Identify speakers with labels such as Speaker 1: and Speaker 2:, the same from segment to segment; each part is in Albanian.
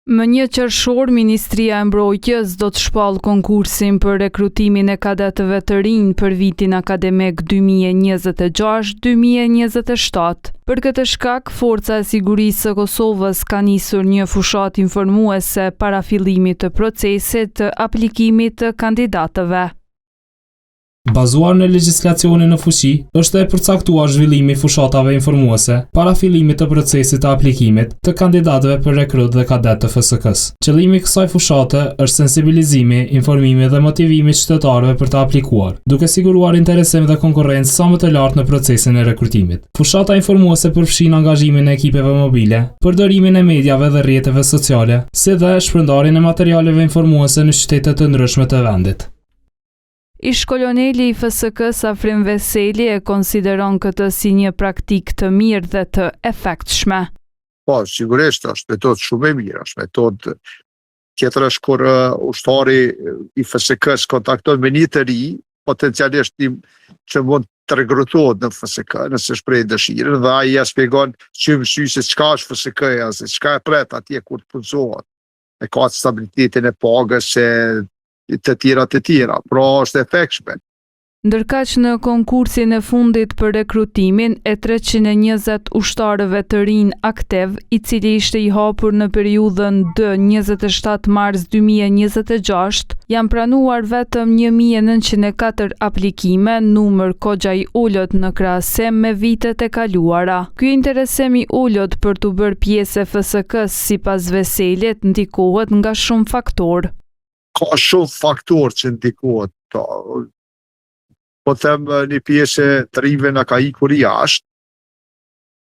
Speaker 1: Më 1 qershor, Ministria e Mbrojtjes do të shpallë konkursin për rekrutimin e kadetëve të rinj për vitin akademik 2026-2027. Për këtë shkak, Forca e Sigurisë së Kosovës ka nisur një fushatë informuese para fillimit të procesit të aplikimit të kandidatëve.
Speaker 2: Bazuar në legjislacionin në fuqi, është e përcaktuar zhvillimi i fushatave informuese para fillimit të procesit të aplikimit të kandidatëve për rekrut dhe kadet të FSK-s. Qëllimi i kësaj fushate është sensibilizimi, informimi dhe motivimi i qytetarëve për të aplikuar, duke siguruar interesim dhe konkurrencë sa më të lartë në procesin e rekrutimit. Fushata informuese përfshin angazhimin e ekipeve mobile, përdorimin e mediave dhe rrjeteve sociale, si dhe shpërndarjen e materialeve informuese në qytete të ndryshme të vendit.
Speaker 1: Ish koloneli i FSK-s Afrim Veseli e konsideron këtë si një praktikë të mirë dhe të efektshme.
Speaker 3: Po, sigurisht është metodë shumë e mirë, është metodë tjetër është kur ushtari i FSK-s kontakton me një të ri, potencialisht që mund të rekrutohet në FSK, nëse shpreh dëshirën, dhe ai ja shpjegon që mësy se çka është FSK-ja, se çka e pret atje kur të punësohet. E ka stabilitetin e pagës të tjera, pra është efektshme.
Speaker 1: Ndërkaq në konkursin e fundit për rekrutimin e 320 ushtarëve të rinj aktiv, i cili ishte i hapur në periudhën 27 mars 2026, janë pranuar vetëm 1904 aplikime, numër kogja i ulët në krahasim me vitet e kaluara. Ky interesim i ulët për të bërë pjesë e FSK-s sipas Veselit ndikohet nga shumë faktorë.
Speaker 3: Ka shumë faktorë që ndikohet. Po them një pjesë të rinjve na ka ikur jashtë,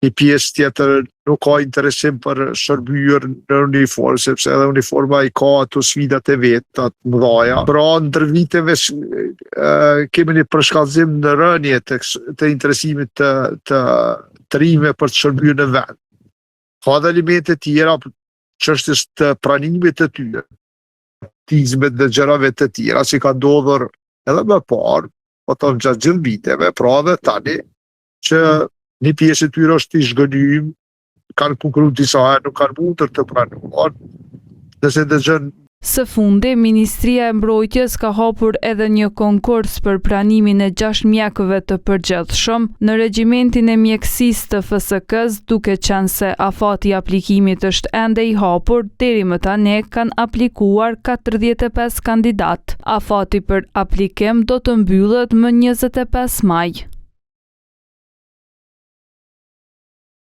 Speaker 3: një pjesë tjetër nuk ka interesim për shërbyer në uniformë, sepse edhe uniforma i ka ato sfidat e veta të mëdha. Pra ndër viteve kemi një përshkallëzim në rënje të interesimit të rinjve për të shërbyer në vend. Ka dhe elemente tjera çështjes të pranimit të tyre, tizmet dhe gjërave të tjera që ka ndodhur edhe më parë, po të gjatë gjithë viteve, pra dhe tani që një pjesë e tyre është i zhgënjym, kanë kunkuru disa herë, nuk kanë mundër të pranuar, nëse dëgjon.
Speaker 1: Së fundi, Ministria e Mbrojtjes ka hapur edhe një konkurs për pranimin e 6 mjekëve të përgjithshëm në regjimentin e mjekësisë të FSK-s, duke qenë se afati i aplikimit është ende i hapur, deri më tani kanë aplikuar 45 kandidat. Afati për aplikim do të mbyllet më 25 maj.